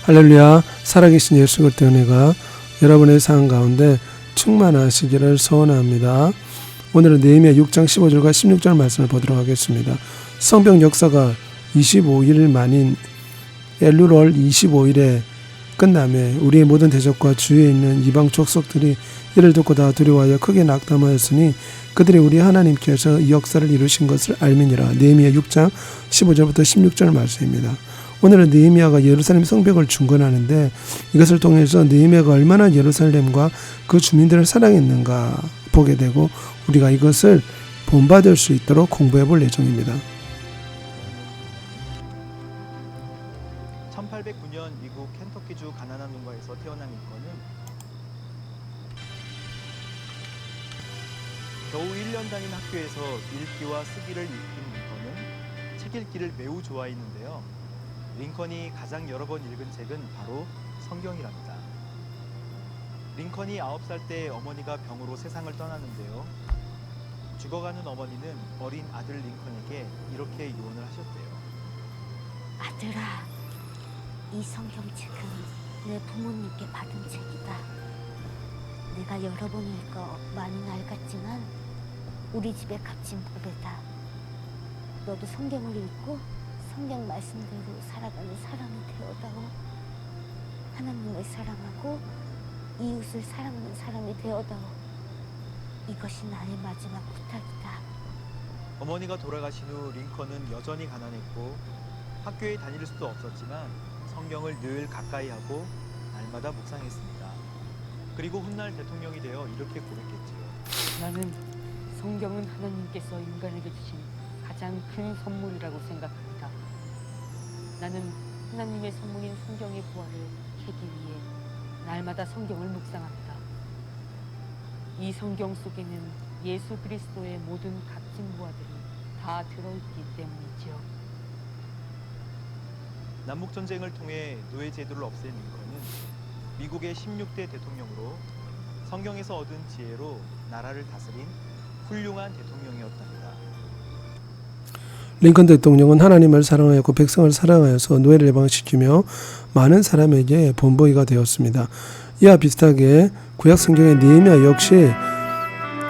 할렐루야. 살아계신 예수 그리스도의 은혜가 여러분의 삶 가운데 충만하시기를 소원합니다. 오늘은 느헤미야 6장 15절과 16절 말씀을 보도록 하겠습니다. 성벽 역사가 25일 만인 엘룰월 25일에 끝남에 우리의 모든 대적과 주위에 있는 이방 족속들이 이를 듣고 다 두려워하여 크게 낙담하였으니 그들이 우리 하나님께서 이 역사를 이루신 것을 알미니라. 느헤미야 6장 15절부터 16절 말씀입니다. 오늘은 느헤미야가 예루살렘 성벽을 중건하는데 이것을 통해서 느헤미야가 얼마나 예루살렘과 그 주민들을 사랑했는가 보게 되고 우리가 이것을 본받을 수 있도록 공부해 볼 예정입니다. 1809년 미국 켄터키주 가나안 농가에서 태어난 링컨은 겨우 1년 다닌 학교에서 읽기와 쓰기를 익힌 링컨은 책 읽기를 매우 좋아했는데요. 링컨이 가장 여러 번 읽은 책은 바로 성경이랍니다. 링컨이 9살 때 어머니가 병으로 세상을 떠나는데요. 죽어가는 어머니는 어린 아들 링컨에게 이렇게 유언을 하셨대요. 아들아, 이 성경책은 내 부모님께 받은 책이다. 내가 여러 번 읽어 많이 낡았지만 우리 집의 값진 보배다. 너도 성경을 읽고 성경 말씀대로 살아가는 사람이 되어다오. 하나님을 사랑하고 이웃을 사랑하는 사람이 되어다오. 이것이 나의 마지막 부탁이다. 어머니가 돌아가신 후 링컨은 여전히 가난했고 학교에 다닐 수도 없었지만 성경을 늘 가까이 하고 날마다 묵상했습니다. 그리고 훗날 대통령이 되어 이렇게 고백했지요. 나는 성경은 하나님께서 인간에게 주신 가장 큰 선물이라고 생각합니다. 나는 하나님의 선물인 성경의 부활을 캐기 위해 날마다 성경을 묵상합니다. 이 성경 속에는 예수 그리스도의 모든 값진 부하들이 다 들어있기 때문이지요. 남북전쟁을 통해 노예 제도를 없앤 링컨은 미국의 16대 대통령으로 성경에서 얻은 지혜로 나라를 다스린 훌륭한 대통령이었답니다. 링컨 대통령은 하나님을 사랑하였고 백성을 사랑하여서 노예를 해방시키며 많은 사람에게 본보기가 되었습니다. 이와 비슷하게 구약 성경의 느헤미야 역시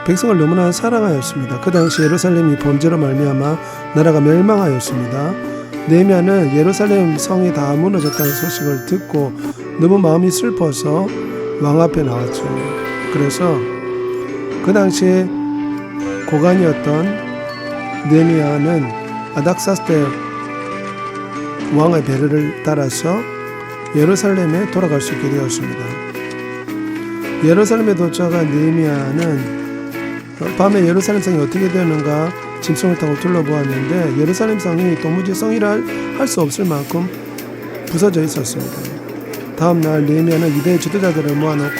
백성을 너무나 사랑하였습니다. 그 당시 예루살렘이 범죄로 말미암아 나라가 멸망하였습니다. 느헤미야는 예루살렘 성이 다 무너졌다는 소식을 듣고 너무 마음이 슬퍼서 왕 앞에 나왔죠. 그래서 그 당시 고관이었던 느헤미야는 아닥사스테 왕의 배려를 따라서 예루살렘에 돌아갈 수 있게 되었습니다. 예루살렘에 도착한 느헤미야는 밤에 예루살렘 성이 어떻게 되었는가 짐승을 타고 둘러보았는데 예루살렘 성이 도무지 성이라 할 수 없을 만큼 부서져 있었습니다. 다음 날 느헤미야는 유대 지도자들을 모아놓고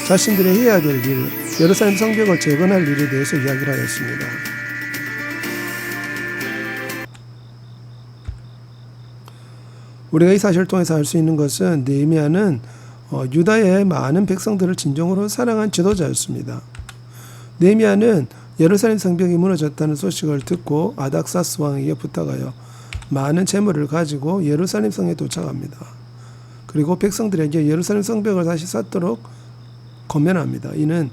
자신들이 해야 될 일, 예루살렘 성벽을 재건할 일에 대해서 이야기를 하였습니다. 우리가 이 사실을 통해서 알 수 있는 것은 느헤미야는 유다의 많은 백성들을 진정으로 사랑한 지도자였습니다. 느헤미야는 예루살렘 성벽이 무너졌다는 소식을 듣고 아닥사스 왕에게 부탁하여 많은 재물을 가지고 예루살렘 성에 도착합니다. 그리고 백성들에게 예루살렘 성벽을 다시 쌓도록 권면합니다. 이는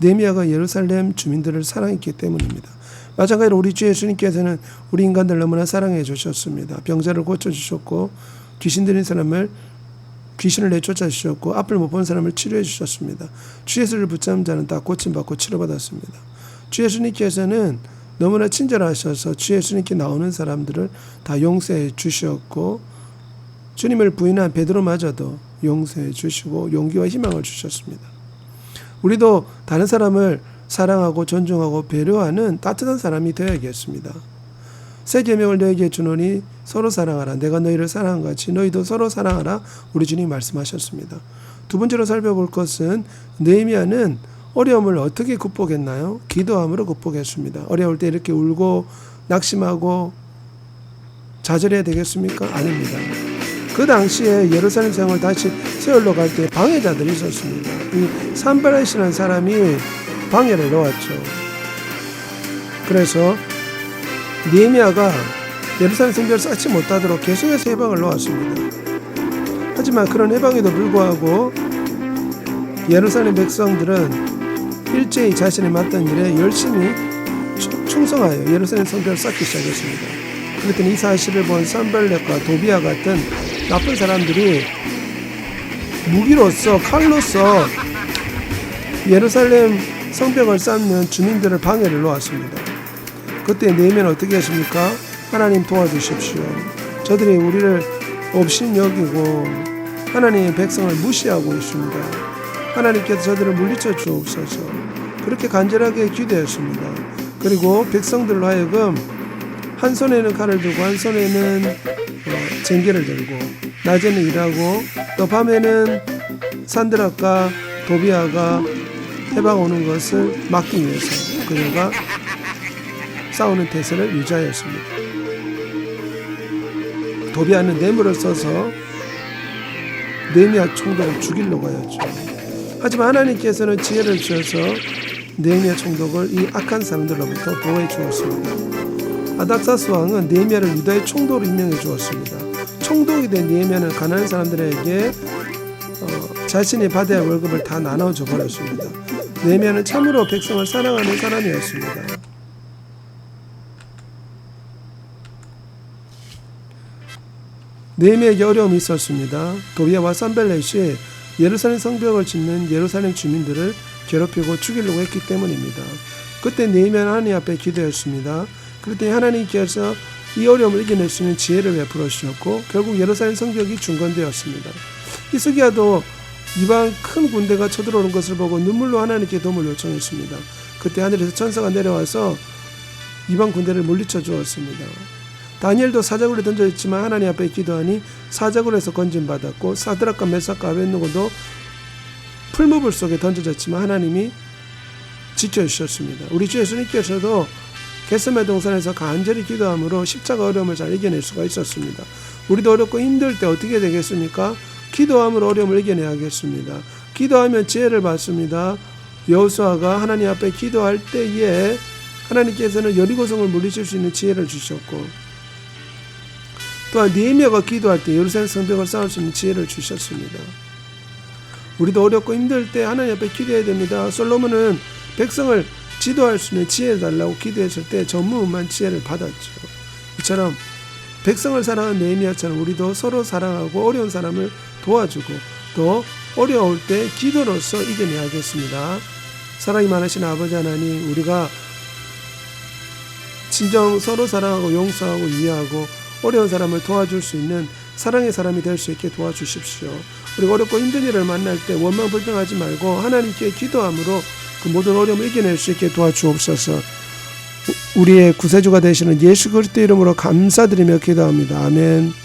느헤미야가 예루살렘 주민들을 사랑했기 때문입니다. 마찬가지로 우리 주 예수님께서는 우리 인간들 너무나 사랑해 주셨습니다. 병자를 고쳐주셨고 귀신 들린 사람을 귀신을 내쫓아 주셨고 앞을 못 본 사람을 치료해 주셨습니다. 주 예수를 붙잡은 자는 다 고침받고 치료받았습니다. 주 예수님께서는 너무나 친절하셔서 주 예수님께 나오는 사람들을 다 용서해 주셨고 주님을 부인한 베드로마저도 용서해 주시고 용기와 희망을 주셨습니다. 우리도 다른 사람을 사랑하고 존중하고 배려하는 따뜻한 사람이 되어야겠습니다. 새 계명을 너에게 주노니 서로 사랑하라. 내가 너희를 사랑한 같이 너희도 서로 사랑하라. 우리 주님이 말씀하셨습니다. 두 번째로 살펴볼 것은 느헤미야는 어려움을 어떻게 극복했나요? 기도함으로 극복했습니다. 어려울 때 이렇게 울고 낙심하고 좌절해야 되겠습니까? 아닙니다. 그 당시에 예루살렘 성을 다시 세우러 갈 때 방해자들이 있었습니다. 이 산발렛이라는 사람이 방해를 놓았죠. 그래서 느헤미야가 예루살렘 성벽을 쌓지 못하도록 계속해서 해방을 놓았습니다. 하지만 그런 해방에도 불구하고 예루살렘 백성들은 일제히 자신이 맡은 일에 열심히 충성하여 예루살렘 성벽을 쌓기 시작했습니다. 그랬더니 이 사실을 본 산발렛과 도비아 같은 나쁜 사람들이 무기로서 칼로서 예루살렘 성벽을 쌓는 주민들을 방해를 놓았습니다. 그때 느헤미야는 어떻게 했습니까? 하나님 도와주십시오. 저들이 우리를 업신 여기고 하나님의 백성을 무시하고 있습니다. 하나님께서 저들을 물리쳐 주옵소서. 그렇게 간절하게 기도했습니다. 그리고 백성들로 하여금 한 손에는 칼을 들고 한 손에는 쟁개를 들고 낮에는 일하고 또 밤에는 산드락과 도비아가 해방 오는 것을 막기 위해서 그녀가 싸우는 태세를 유지하였습니다. 도비아는 뇌물을 써서 느헤미야 총독을 죽이려고 하였죠. 하지만 하나님께서는 지혜를 주셔서 느헤미야 총독을 이 악한 사람들로부터 보호해 주었습니다. 아닥사스 왕은 느헤미야를 유다의 총독으로 임명해 주었습니다. 총독이 된 느헤미야는 가난한 사람들에게 자신이 받아야 할 월급을 다 나눠줘 버렸습니다. 느헤미야는 참으로 백성을 사랑하는 사람이었습니다. 느헤미야에게 어려움이 있었습니다. 도비아와 산발렛이 예루살렘 성벽을 짓는 예루살렘 주민들을 괴롭히고 죽이려고 했기 때문입니다. 그때 느헤미야는 하나님 앞에 기도했습니다. 그랬더니 하나님께서 이 어려움을 이겨낼 수 있는 지혜를 베풀어 주셨고 결국 예루살렘 성벽이 중건되었습니다. 히스기야도 이방 큰 군대가 쳐들어오는 것을 보고 눈물로 하나님께 도움을 요청했습니다. 그때 하늘에서 천사가 내려와서 이방 군대를 물리쳐 주었습니다. 다니엘도 사자굴에 던져졌지만 하나님 앞에 기도하니 사자굴에서 건진받았고 사드락과 메삭과 아벳느고도 풀무불 속에 던져졌지만 하나님이 지켜주셨습니다. 우리 주 예수님께서도 겟세마네 동산에서 간절히 기도함으로 십자가 어려움을 잘 이겨낼 수가 있었습니다. 우리도 어렵고 힘들 때 어떻게 되겠습니까? 기도함으로 어려움을 이겨내야겠습니다. 기도하면 지혜를 받습니다. 여호수아가 하나님 앞에 기도할 때에 하나님께서는 여리고성을 물리칠 수 있는 지혜를 주셨고 또한 느헤미야가 기도할 때 예루살렘 성벽을 쌓을 수 있는 지혜를 주셨습니다. 우리도 어렵고 힘들 때 하나님 앞에 기도해야 됩니다. 솔로몬은 백성을 지도할 수 있는 지혜를 달라고 기도했을 때 전무후무한 지혜를 받았죠. 이처럼 백성을 사랑하는 느헤미야처럼 우리도 서로 사랑하고 어려운 사람을 도와주고 또 어려울 때 기도로서 이겨내야겠습니다. 사랑이 많으신 아버지 하나님, 우리가 진정 서로 사랑하고 용서하고 이해하고 어려운 사람을 도와줄 수 있는 사랑의 사람이 될 수 있게 도와주십시오. 우리가 어렵고 힘든 일을 만날 때 원망 불평하지 말고 하나님께 기도함으로 그 모든 어려움을 이겨낼 수 있게 도와주옵소서. 우리의 구세주가 되시는 예수 그리스도 이름으로 감사드리며 기도합니다. 아멘.